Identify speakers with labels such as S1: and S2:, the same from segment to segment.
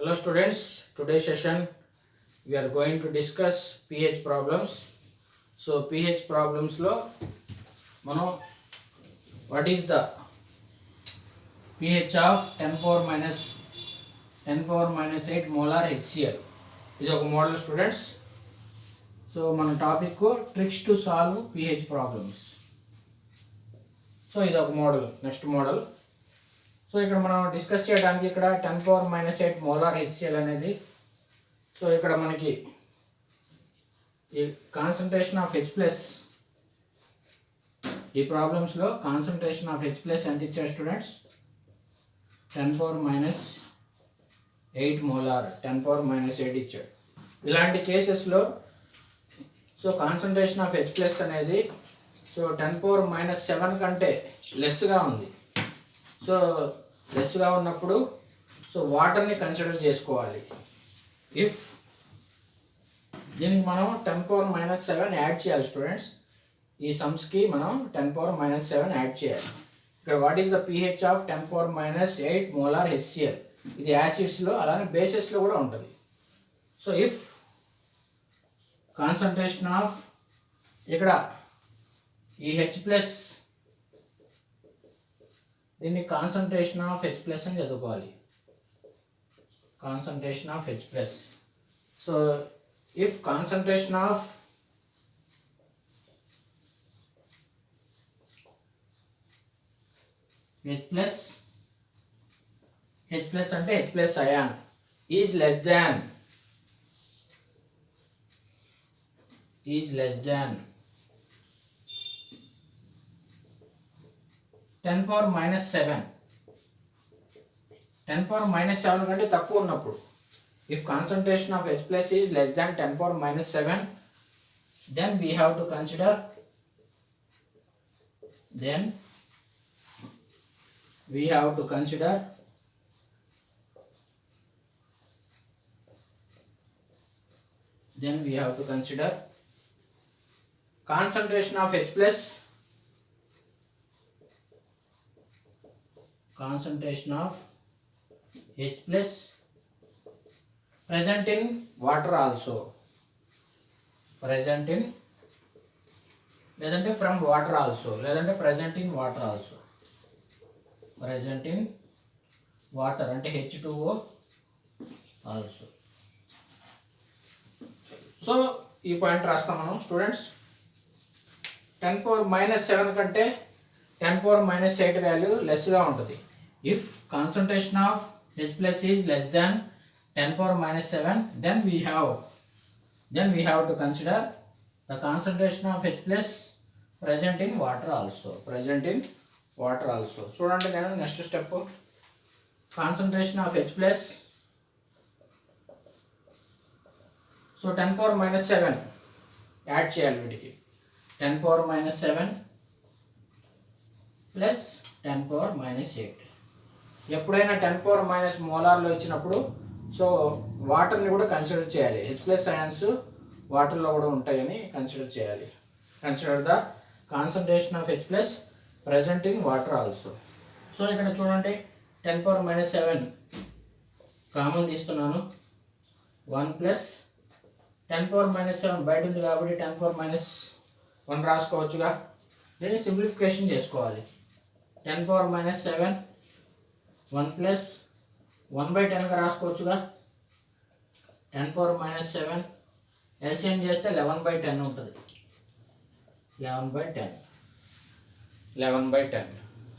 S1: Hello students, today's session we are going to discuss pH problems. So pH problems lo మనం what is the pH of 10 power minus 8 molar HCl ఇది ఒక model students. So మన topic tricks to solve pH problems. So ఇది ఒక model, next model. So ఇక్కడ మనం discuss చేయడానికి ఇక్కడ 10 పవర్ మైనస్ 8 మోలార్ హెచ్సిఎల్ అనేది. సో ఇక్కడ మనకి ఈ కాన్సన్ట్రేషన్ ఆఫ్ హెచ్ ప్లస్, ఈ ప్రాబ్లమ్స్లో కాన్సన్ట్రేషన్ ఆఫ్ హెచ్ ప్లస్ ఎంత ఇచ్చారు students? 10 power minus 8 molar, 10 power minus 8 ఇచ్చాడు. ఇలాంటి కేసెస్లో so concentration of H plus అనేది సో 10 పవర్ మైనస్ 7 కంటే లెస్గా ఉంది. సో లెస్గా ఉన్నప్పుడు సో వాటర్ని కన్సిడర్ చేసుకోవాలి. ఇఫ్ దీనికి మనం 10 పవర్ మైనస్ 7 యాడ్ చేయాలి స్టూడెంట్స్. ఈ సమ్స్కి మనం 10 పవర్ మైనస్ 7 యాడ్ చేయాలి. ఇక్కడ what is the pH of 10 power minus 8 molar HCl. ఇది యాసిడ్స్లో అలానే బేసెస్లో కూడా ఉంటుంది. సో ఇఫ్ కాన్సన్ట్రేషన్ ఆఫ్ ఇక్కడ ఈ హెచ్ ప్లస్, దీన్ని కాన్సన్ట్రేషన్ ఆఫ్ హెచ్ ప్లస్ అని చదువుకోవాలి. Concentration of H plus. So if concentration of H plus అంటే H plus ion is less than 10 power minus 7, 10 power minus 7 కంటే తక్కువ ఉన్నప్పుడు, if concentration of H plus is less than 10 power minus 7, then we have to consider concentration of H plus present in water also, లేదంటే from water also, లేదంటే present in water అంటే H2O also. So ఈ point రాస్తాం మనం students. 10 power minus 7 కంటే 10 power minus 8 value లెస్గా ఉంటుంది. If concentration of H plus is less than 10 power minus 7, then we have to consider the concentration of H plus present in water also. చూడండి, నేను next step concentration of H plus. So 10 power minus 7 add చేయాలి వీటికి. 10 power minus 7 plus 10 power minus 8. ఎప్పుడైనా 10 power minus మోలార్లో ఇచ్చినప్పుడు so వాటర్ని కూడా consider చేయాలి. H plus ions వాటర్లో కూడా ఉంటాయని కన్సిడర్ చేయాలి. Consider the concentration of H plus present in water also. So ఇక్కడ చూడండి, 10 పవర్ మైనస్ 7 కామన్ తీస్తున్నాను. 1 ప్లస్ 10 పవర్ మైనస్ 7 బయట ఉంది కాబట్టి 10 పవర్ మైనస్ 1 రాసుకోవచ్చుగా. దీన్ని సింప్లిఫికేషన్ చేసుకోవాలి. 10 పవర్ మైనస్ 7 1 ప్లస్ 1/10గా రాసుకోవచ్చుగా. 10 పవర్ మైనస్ 7 ఎల్సిఎం చేస్తే 11/10 ఉంటుంది. 11/10.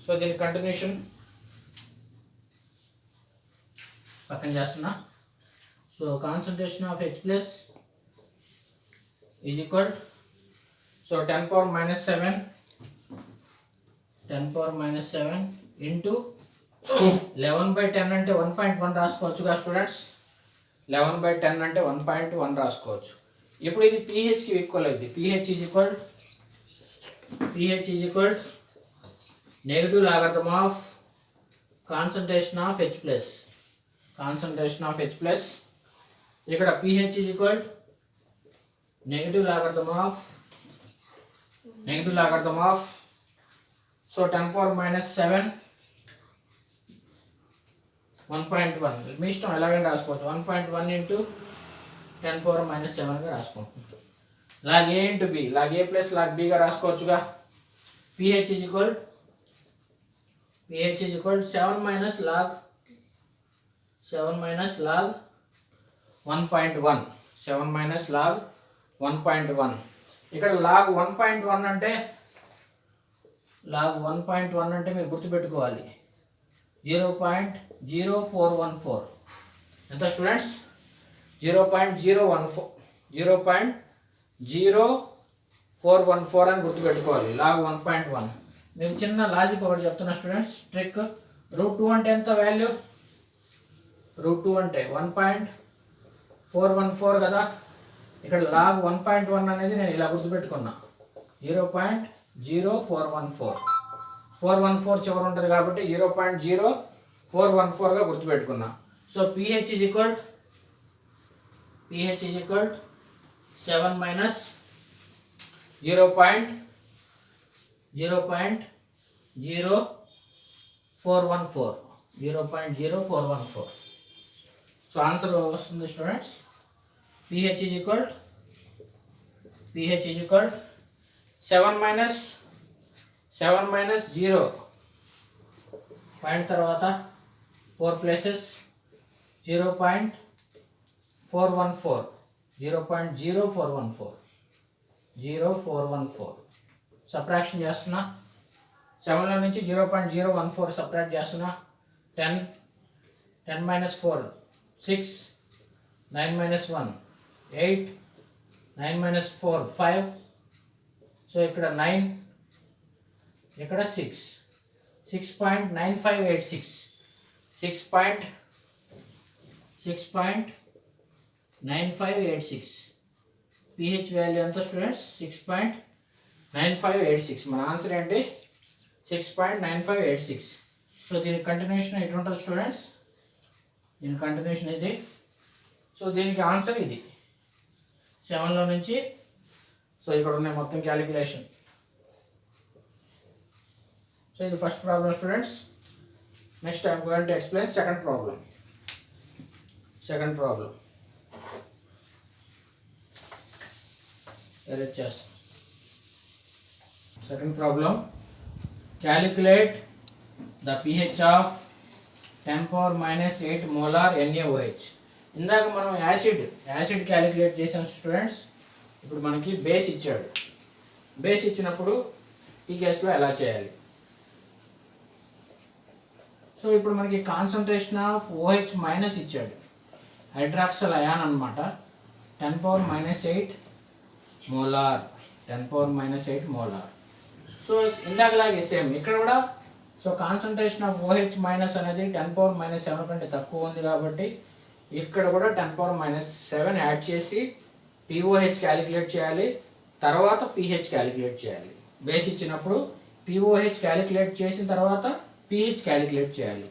S1: సో దీని కంటిన్యూషన్ పక్కన చేస్తున్నా. So concentration of H plus is equal, so 10 power minus 7 into 11/10 అంటే 1.1 రాసుకోవచ్చుగా స్టూడెంట్స్. 11/10 అంటే 1.1 రాసుకోవచ్చు. ఇప్పుడు ఇది pHకి ఈక్వల్ అయింది. pH is equal negative logarithm of concentration of H plus. ఇక్కడ pH is equal negative logarithm of so 10 power minus 7 1.1 మీ ఇష్టం ఎలాగైనా రాసుకోవచ్చు. 1.1 ఇంటూ 10⁻⁷ రాసుకుంటున్నాం. Log a into b, log a plus log బిగా రాసుకోవచ్చుగా. pH is equal 7 minus log 1.1. 7 minus log 1.1. ఇక్కడ log 1.1 అంటే మీరు గుర్తుపెట్టుకోవాలి 0.0414. ఎంత స్టూడెంట్స్? 0.0414 అని గుర్తుపెట్టుకోవాలి log 1.1. మీకు చిన్న లాజిక్ ఒకటి చెప్తున్నా స్టూడెంట్స్, ట్రిక్. √2 అంటే ఎంత వాల్యూ? √2 అంటే 1.414 కదా. ఇక్కడ log 1.1 అనేది నేను ఇలా గుర్తుపెట్టుకున్నా 0.0414. 414 చివరి ఉంటుంది కాబట్టి 0.0414గా గుర్తుపెట్టుకున్నా. So pH is equal 7 minus 0.0414. So answer వస్తుంది students. pH is equal 7 minus 0 point తర్వాత 4 ప్లేసెస్ 0.0414 సబ్ట్రాక్షన్ చేస్తున్నా. 7లో నుంచి 0.014 సబ్ట్రాక్ట్ చేస్తున్నా. 10 minus 4 6, 9 minus 1 8, 9 minus 4 5. సో ఇక్కడ 9, ఇక్కడ 6, 6.9586. 6.9586 pH వాల్యూ ఎంత స్టూడెంట్స్? 6.9586. మన ఆన్సర్ ఏంటి? 6.9586. సో దీని కంటిన్యూషన్ ఎటు ఉంటుంది స్టూడెంట్స్? దీని కంటిన్యూషన్ ఇది. సో దీనికి ఆన్సర్ ఇది 7లో నుంచి. సో ఇక్కడ ఉన్నాయి మొత్తం క్యాలిక్యులేషన్. సో ఇది first problem students. Next I'm going to explain second problem. Second problem, calculate the pH of 10⁻⁸ molar NaOH. ఇందాక మనం యాసిడ్ క్యాలిక్యులేట్ చేసాం స్టూడెంట్స్. ఇప్పుడు మనకి బేస్ ఇచ్చాడు. బేస్ ఇచ్చినప్పుడు ఈ కేసులో ఎలా చేయాలి? సో ఇప్పుడు మనకి కాన్సన్ట్రేషన్ ఆఫ్ OH మైనస్ ఇచ్చాడు, హైడ్రాక్సల్ అయాన్ అనమాట. 10⁻⁸ మోలార్. 10⁻⁸ మోలార్. సో ఇందాకలాగే సేమ్ ఇక్కడ కూడా. So concentration of OH minus అనేది 10⁻⁷ కంటే తక్కువ ఉంది కాబట్టి ఇక్కడ కూడా 10⁻⁷ యాడ్ చేసి POH క్యాలిక్యులేట్ చేయాలి, తర్వాత pH క్యాలిక్యులేట్ చేయాలి. బేస్ ఇచ్చినప్పుడు POH క్యాలిక్యులేట్ చేసిన తర్వాత pH క్యాలిక్యులేట్ చేయాలి.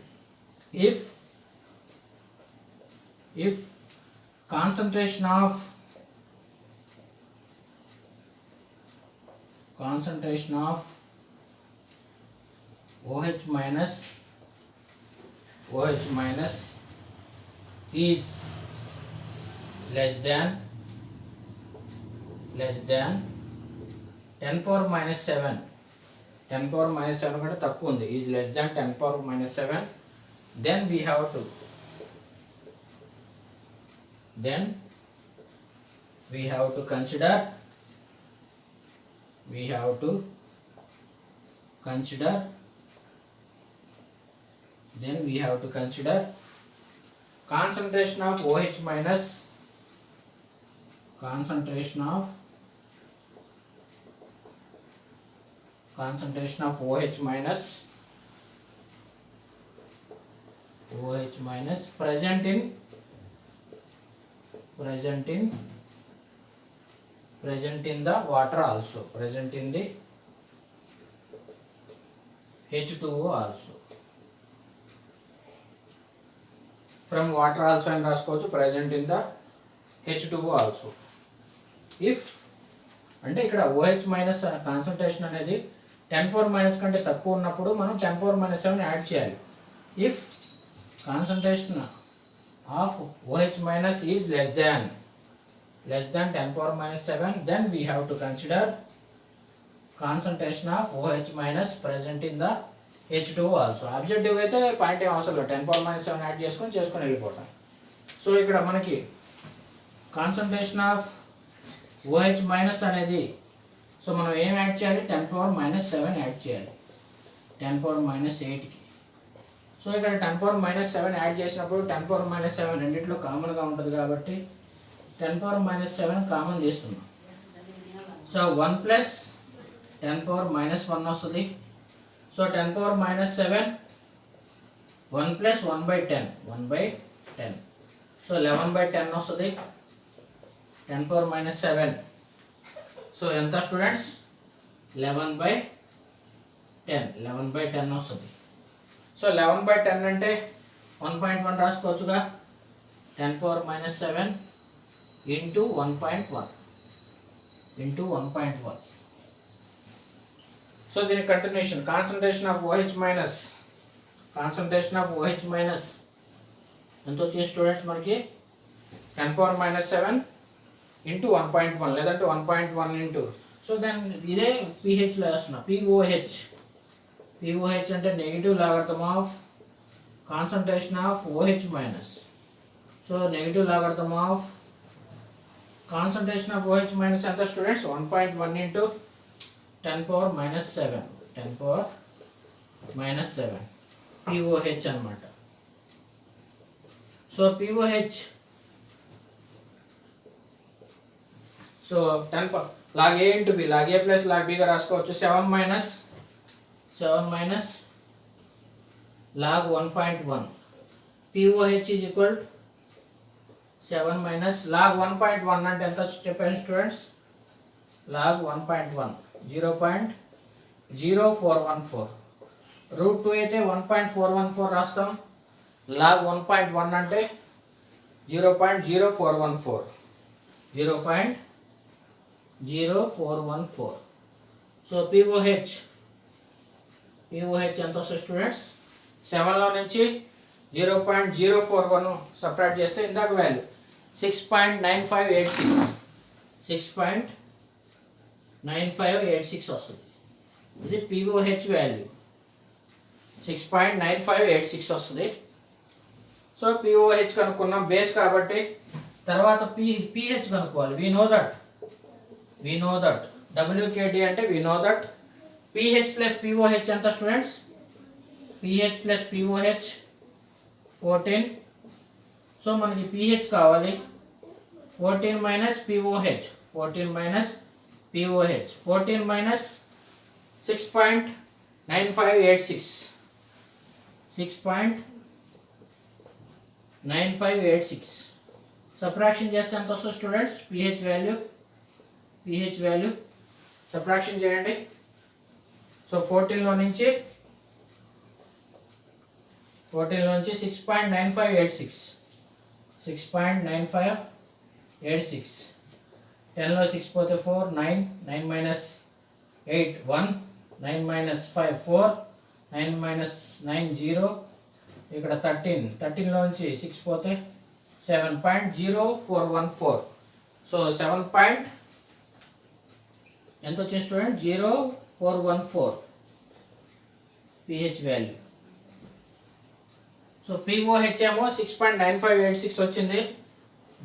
S1: If concentration of OH minus is less than 10⁻⁷. 10⁻⁷ కంటే తక్కువ ఉంది. Is less than 10⁻⁷. then we have to consider concentration of OH minus present in the water also, present in the H2O also. From water also and రాసుకోవచ్చు, present in the H2O also. if అంటే ఇక్కడ OH minus concentration అనేది 10⁻⁻ కంటే తక్కువ ఉన్నప్పుడు మనం 10⁻⁷ add చేయాలి. If concentration of OH minus is less than 10 power minus 7, then we have to consider concentration of OH minus present in the H2O also. Objective అయితే point ఏం అవసరం లేదు, 10 power minus 7 యాడ్ చేసుకొని వెళ్ళిపోతాం. సో ఇక్కడ మనకి concentration of OH minus అనేది, so మనం ఏం యాడ్ చేయాలి, 10 power minus 7 యాడ్ చేయాలి 10 power minus 8కి. సో ఇక్కడ 10 power minus 7 యాడ్ చేసినప్పుడు 10 power minus 7 రెండిట్లో కామన్గా ఉంటుంది కాబట్టి 10 power minus 7 కామన్ చేస్తున్నాం. సో 1 ప్లస్ 10 power minus 1 వస్తుంది. So 10 power minus 7 1 plus 1/10 so 11/10 వస్తుంది 10 power minus 7. సో ఎంత స్టూడెంట్స్, 11/10 వస్తుంది. సో 11/10 అంటే 1.1 రాసుకోవచ్చుగా, 10 power minus 7 ఇంటూ 1.1. సో దీని continuation, concentration of OH minus ఎంత వచ్చింది స్టూడెంట్స్ మనకి, 10 power minus 7 ఇంటూ 1.1 లేదంటే 1.1 ఇంటూ, సో దాని ఇదే pHలో వేస్తున్నా, POH అంటే negative logarithm of concentration of OH minus. So negative logarithm of concentration of OH minus ఎంత students, 1.1 into 10 power minus 7 POH అనమాట. So POH, so 10 log A into B, log A plus log B గా రాసుకోవచ్చు. 7 minus log 1.1 POH is equal 7 minus log 1.1 అంటే ఎంత చెప్పండి students, log 1.1 0.0414. √2 అయితే 1.414 రాస్తాం, log 1.1 అంటే 0.0414. సో POH ఎంత వస్తుంది స్టూడెంట్స్, 7లో నుంచి 0.041 సపరేట్ చేస్తే ఇందాక వాల్యూ 6.9586 వస్తుంది. ఇది POH వాల్యూ 6.9586 వస్తుంది. సో POH కనుక్కున్నాం బేస్ కాబట్టి, తర్వాత pH కనుక్కోవాలి. we know that WKD అంటే we know that pH plus POH ఎంత students, pH plus POH 14. So మనకి pH కావాలి, 14 minus POH 14 minus 6.9586 సబ్ట్రాక్షన్ చేస్తే ఎంత వస్తుంది స్టూడెంట్స్, pH వాల్యూ సబ్ట్రాక్షన్ చేయండి. సో 14లో నుంచి 6.9586 10లో 6 పోతే 4, 9 minus 8 1, 9 minus 5 4, 9 minus 9 0, ఇక్కడ 13లో నుంచి 6 పోతే 7.0414. సో 7 ఎంత వచ్చింది student, 0414 pH value. So POH ఏమో 6.9586 వచ్చింది,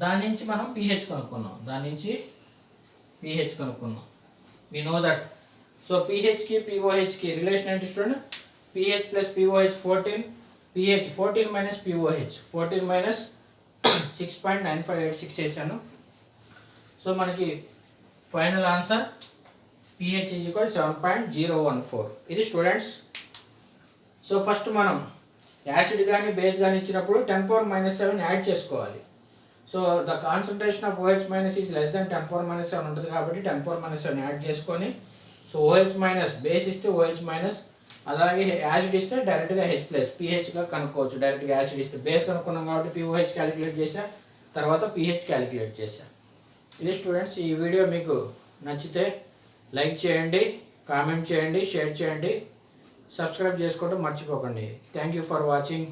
S1: దాని నుంచి మనం pH కనుక్కున్నాం. we know that. So pH కి POH కి రిలేషన్ ఏంటి student, pH plus POH 14, pH 14 minus POH 14 minus 6.9586 చేశాను. సో మనకి final answer pH is equal to 7.014. ఇది స్టూడెంట్స్. సో ఫస్ట్ మనం యాసిడ్ కానీ బేస్ కానీ ఇచ్చినప్పుడు 10 power minus 7 యాడ్ చేసుకోవాలి. So the concentration of OH minus is less than 10 power minus 7 ఉంటుంది కాబట్టి 10 power minus 7 యాడ్ చేసుకొని, సో OH మైనస్ బేస్ ఇస్తే OH మైనస్, అలాగే యాసిడ్ ఇస్తే డైరెక్ట్గా H ప్లస్ pHగా కనుక్కోవచ్చు. డైరెక్ట్గా యాసిడ్ ఇస్తే బేస్ కనుక్కున్నాం కాబట్టి POH క్యాలిక్యులేట్ చేసా, తర్వాత pH క్యాలిక్యులేట్ చేసా. ఇది స్టూడెంట్స్. ఈ వీడియో మీకు నచ్చితే లైక్ చేయండి, కామెంట్ చేయండి, షేర్ చేయండి, సబ్స్క్రైబ్ చేసుకోవడం మర్చిపోకండి. Thank you for watching.